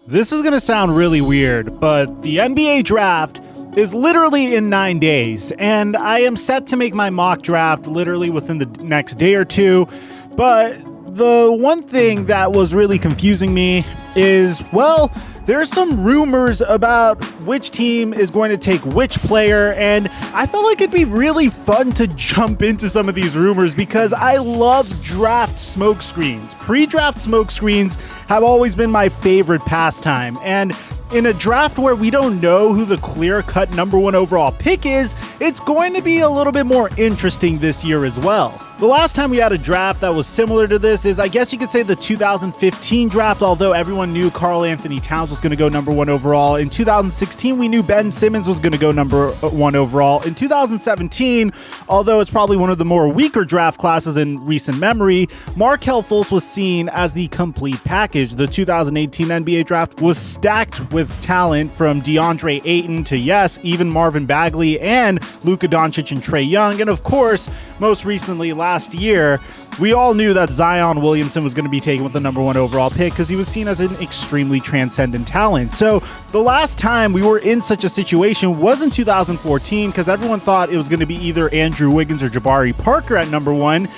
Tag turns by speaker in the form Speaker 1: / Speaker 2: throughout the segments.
Speaker 1: This is going to sound really weird, but the NBA draft is literally in 9 days, and I am set to make my mock draft literally within the next day or two. But the one thing that was really confusing me is, well, there's some rumors about which team is going to take which player, and I felt like it'd be really fun to jump into some of these rumors because I love draft smoke screens. Pre-draft smoke screens have always been my favorite pastime, and in a draft where we don't know who the clear-cut number one overall pick is, it's going to be a little bit more interesting this year as well. The last time we had a draft that was similar to this is, I guess you could say, the 2015 draft, although everyone knew Karl Anthony Towns was going to go number one overall. In 2016, we knew Ben Simmons was going to go number one overall. In 2017, although it's probably one of the more weaker draft classes in recent memory, Markelle Fultz was seen as the complete package. The 2018 NBA draft was stacked with talent from DeAndre Ayton to, yes, even Marvin Bagley and Luka Doncic and Trae Young. And of course, most recently, last year, we all knew that Zion Williamson was going to be taken with the number one overall pick because he was seen as an extremely transcendent talent. So the last time we were in such a situation was in 2014 because everyone thought it was going to be either Andrew Wiggins or Jabari Parker at number one,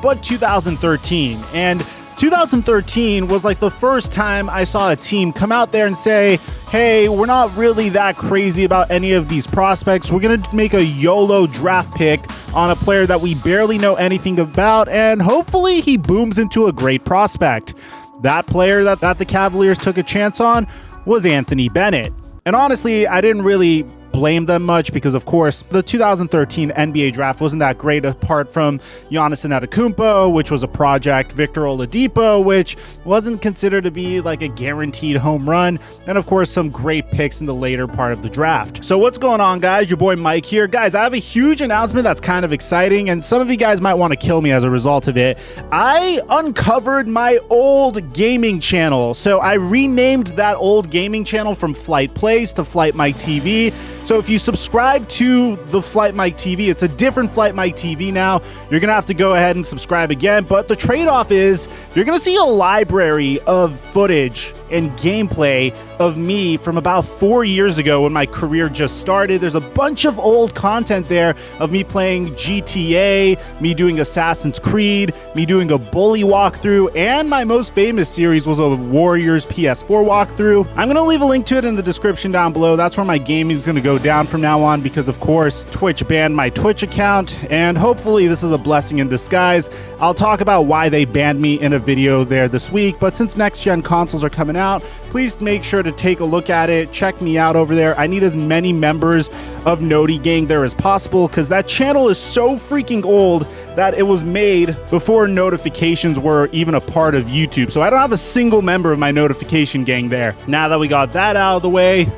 Speaker 1: but 2013. And 2013 was like the first time I saw a team come out there and say, hey, we're not really that crazy about any of these prospects. We're going to make a YOLO draft pick on a player that we barely know anything about, and hopefully he booms into a great prospect. That player that the Cavaliers took a chance on was Anthony Bennett. And honestly, I didn't really blame them much because, of course, the 2013 NBA draft wasn't that great apart from Giannis Antetokounmpo, which was a project, Victor Oladipo, which wasn't considered to be like a guaranteed home run, and of course some great picks in the later part of the draft. So what's going on, guys? Your boy Mike here. Guys, I have a huge announcement that's kind of exciting, and some of you guys might want to kill me as a result of it. I uncovered my old gaming channel. So I renamed that old gaming channel from Flight Plays to TheFlightMike TV. So if you subscribe to TheFlightMike TV, it's a different TheFlightMike TV now. You're going to have to go ahead and subscribe again. But the trade-off is you're going to see a library of footage and gameplay of me from about 4 years ago when my career just started. There's a bunch of old content there of me playing GTA, me doing Assassin's Creed, me doing a Bully walkthrough, and my most famous series was a Warriors PS4 walkthrough. I'm going to leave a link to it in the description down below. That's where my gaming is going to go down from now on because, of course, Twitch banned my Twitch account, and hopefully this is a blessing in disguise. I'll talk about why they banned me in a video there this week, but since next-gen consoles are coming out, please make sure to take a look at it. Check me out over there. I need as many members of Noti Gang there as possible because that channel is so freaking old that it was made before notifications were even a part of YouTube. So I don't have a single member of my notification gang there. Now that we got that out of the way,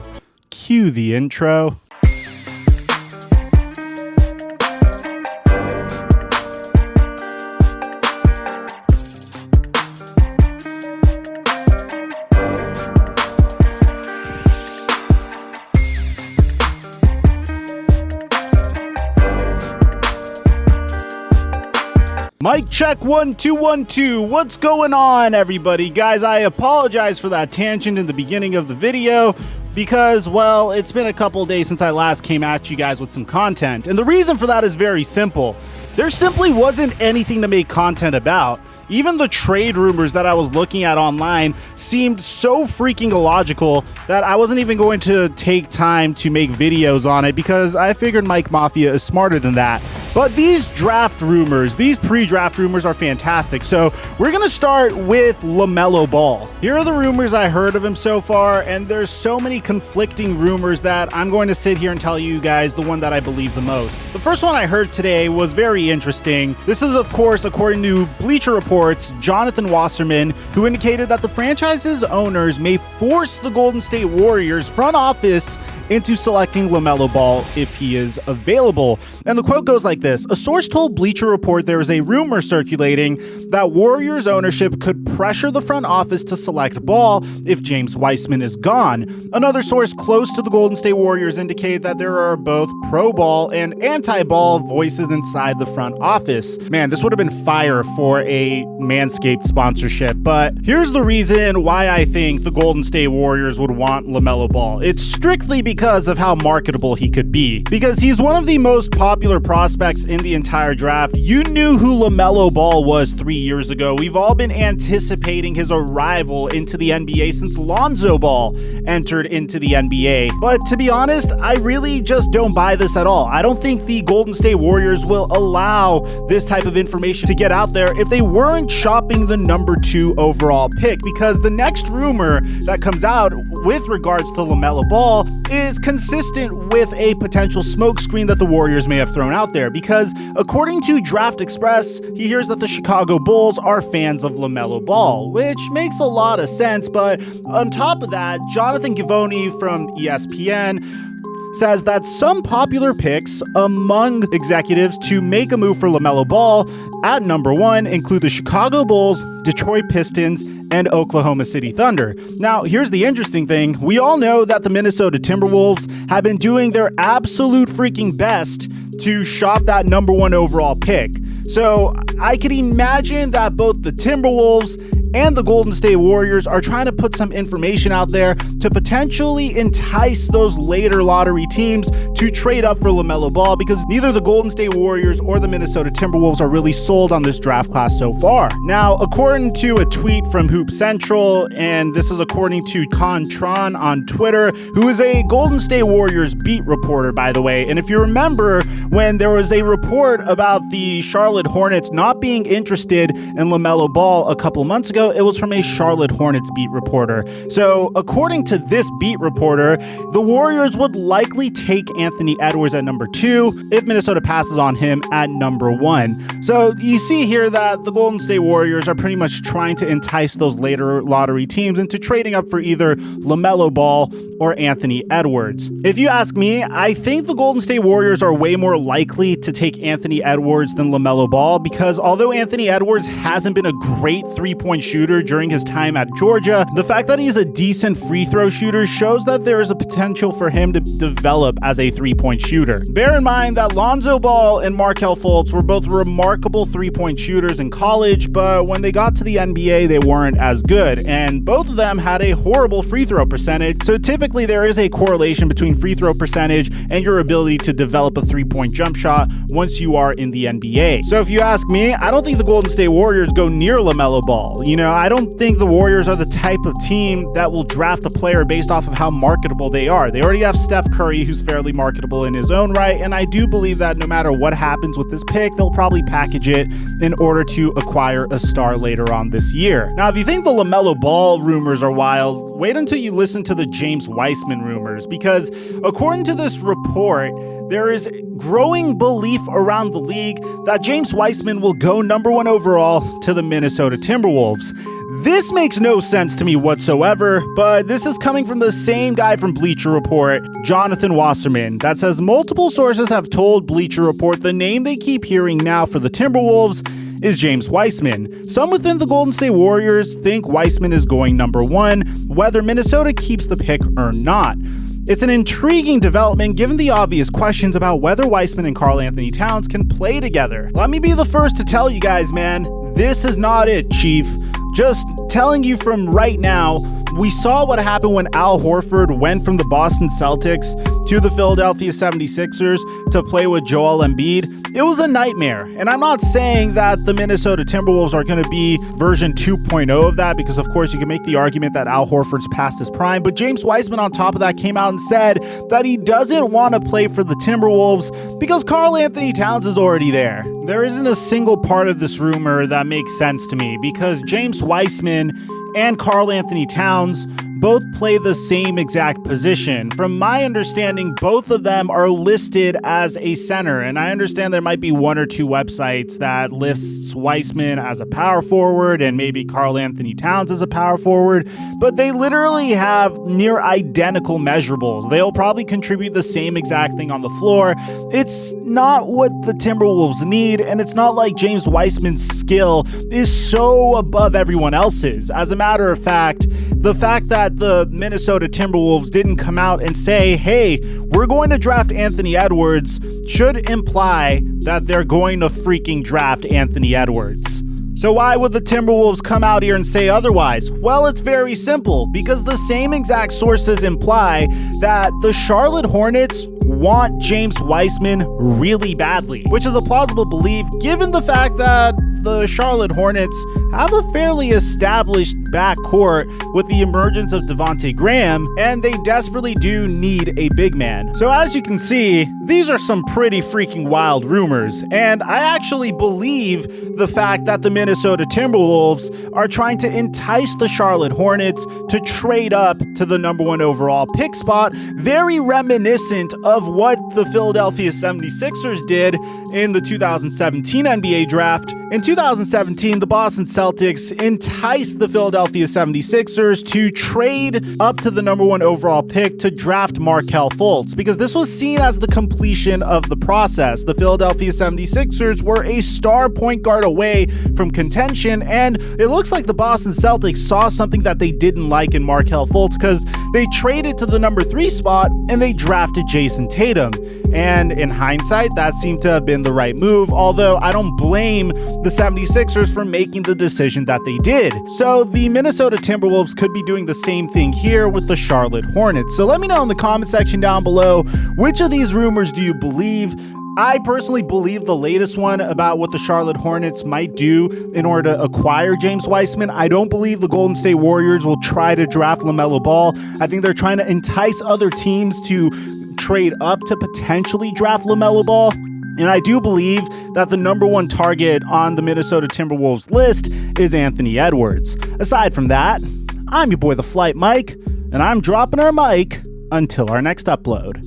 Speaker 1: cue the intro. Mic check 1 2 1 2. What's going on, everybody? Guys, I apologize for that tangent in the beginning of the video because, well, it's been a couple days since I last came at you guys with some content. And the reason for that is very simple. There simply wasn't anything to make content about. Even the trade rumors that I was looking at online seemed so freaking illogical that I wasn't even going to take time to make videos on it because I figured Mike Mafia is smarter than that. But these draft rumors, these pre-draft rumors are fantastic. So we're going to start with LaMelo Ball. Here are the rumors I heard of him so far, and there's so many conflicting rumors that I'm going to sit here and tell you guys the one that I believe the most. The first one I heard today was very interesting. This is, of course, according to Bleacher Report's Jonathan Wasserman, who indicated that the franchise's owners may force the Golden State Warriors front office into selecting LaMelo Ball if he is available. And the quote goes like this: "A source told Bleacher Report there is a rumor circulating that Warriors ownership could pressure the front office to select Ball if James Wiseman is gone. Another source close to the Golden State Warriors indicated that there are both pro ball and anti-ball voices inside the front office. Man, this would have been fire for a Manscaped sponsorship, but here's the reason why I think the Golden State Warriors would want LaMelo Ball. It's strictly because of how marketable he could be, because he's one of the most popular prospects in the entire draft. You knew who LaMelo Ball was 3 years ago. We've all been anticipating his arrival into the NBA since Lonzo Ball entered into the NBA. But to be honest, I really just don't buy this at all. I don't think the Golden State Warriors will allow this type of information to get out there if they weren't shopping the number 2 overall pick, because the next rumor that comes out with regards to LaMelo Ball is consistent with a potential smokescreen that the Warriors may have thrown out there, because according to Draft Express, he hears that the Chicago Bulls are fans of LaMelo Ball, which makes a lot of sense. But on top of that, Jonathan Givony from ESPN says that some popular picks among executives to make a move for LaMelo Ball at number 1 include the Chicago Bulls, Detroit Pistons, and Oklahoma City Thunder. Now, here's the interesting thing. We all know that the Minnesota Timberwolves have been doing their absolute freaking best to shop that number 1 overall pick. So I can imagine that both the Timberwolves and the Golden State Warriors are trying to put some information out there to potentially entice those later lottery teams to trade up for LaMelo Ball, because neither the Golden State Warriors or the Minnesota Timberwolves are really sold on this draft class so far. Now, according to a tweet from Hoop Central, and this is according to Contron on Twitter, who is a Golden State Warriors beat reporter, by the way, and if you remember when there was a report about the Charlotte Hornets not being interested in LaMelo Ball a couple months ago, it was from a Charlotte Hornets beat reporter. So according to this beat reporter, the Warriors would likely take Anthony Edwards at number 2 if Minnesota passes on him at number 1. So you see here that the Golden State Warriors are pretty much trying to entice those later lottery teams into trading up for either LaMelo Ball or Anthony Edwards. If you ask me, I think the Golden State Warriors are way more likely to take Anthony Edwards than LaMelo Ball, because although Anthony Edwards hasn't been a great three-point shooter during his time at Georgia, the fact that he's a decent free throw shooter shows that there is a potential for him to develop as a three-point shooter. Bear in mind that Lonzo Ball and Markelle Fultz were both remarkable three-point shooters in college, but when they got to the NBA, they weren't as good, and both of them had a horrible free throw percentage. So typically there is a correlation between free throw percentage and your ability to develop a three-point jump shot once you are in the NBA. So if you ask me, I don't think the Golden State Warriors go near LaMelo Ball. I don't think the Warriors are the type of team that will draft a player based off of how marketable they are. They already have Steph Curry, who's fairly marketable in his own right, and I do believe that no matter what happens with this pick, they'll probably package it in order to acquire a star later on this year. Now, if you think the LaMelo Ball rumors are wild, wait until you listen to the James Wiseman rumors, because according to this report, there is growing belief around the league that James Wiseman will go number 1 overall to the Minnesota Timberwolves. This makes no sense to me whatsoever, but this is coming from the same guy from Bleacher Report, Jonathan Wasserman, that says multiple sources have told Bleacher Report the name they keep hearing now for the Timberwolves is James Wiseman. Some within the Golden State Warriors think Wiseman is going number 1, whether Minnesota keeps the pick or not. It's an intriguing development given the obvious questions about whether Wiseman and Karl Anthony Towns can play together. Let me be the first to tell you guys, man, this is not it, Chief. Just telling you from right now, we saw what happened when Al Horford went from the Boston Celtics to the Philadelphia 76ers to play with Joel Embiid. It was a nightmare. And I'm not saying that the Minnesota Timberwolves are going to be version 2.0 of that, because of course you can make the argument that Al Horford's past his prime, but James Wiseman on top of that came out and said that he doesn't want to play for the Timberwolves because Karl Anthony Towns is already there. There isn't a single part of this rumor that makes sense to me, because James Wiseman and Karl Anthony Towns both play the same exact position. From my understanding, both of them are listed as a center, and I understand there might be one or two websites that lists Wiseman as a power forward and maybe Karl Anthony Towns as a power forward, but they literally have near identical measurables. They'll probably contribute the same exact thing on the floor. It's not what the Timberwolves need, and it's not like James Wiseman's skill is so above everyone else's. As a matter of fact, the fact that that the Minnesota Timberwolves didn't come out and say, hey, we're going to draft Anthony Edwards, should imply that they're going to freaking draft Anthony Edwards. So why would the Timberwolves come out here and say otherwise? Well, it's very simple, because the same exact sources imply that the Charlotte Hornets want James Wiseman really badly, which is a plausible belief given the fact that the Charlotte Hornets have a fairly established backcourt with the emergence of Devontae Graham, and they desperately do need a big man. So as you can see, these are some pretty freaking wild rumors, and I actually believe the fact that the Minnesota Timberwolves are trying to entice the Charlotte Hornets to trade up to the #1 overall pick spot, very reminiscent of what the Philadelphia 76ers did in the 2017 NBA draft. In 2017, the Boston Celtics enticed the Philadelphia 76ers to trade up to the #1 overall pick to draft Markelle Fultz, because this was seen as the completion of the process. The Philadelphia 76ers were a star point guard away from contention, and it looks like the Boston Celtics saw something that they didn't like in Markelle Fultz, because they traded to the #3 spot and they drafted Jason Tatum. And in hindsight, that seemed to have been the right move, although I don't blame the 76ers for making the decision that they did. So the Minnesota Timberwolves could be doing the same thing here with the Charlotte Hornets. So let me know in the comment section down below, which of these rumors do you believe? I personally believe the latest one about what the Charlotte Hornets might do in order to acquire James Wiseman. I don't believe the Golden State Warriors will try to draft LaMelo Ball. I think they're trying to entice other teams to trade up to potentially draft LaMelo Ball. And I do believe that the #1 target on the Minnesota Timberwolves list is Anthony Edwards. Aside from that, I'm your boy, TheFlightMike, and I'm dropping our mic until our next upload.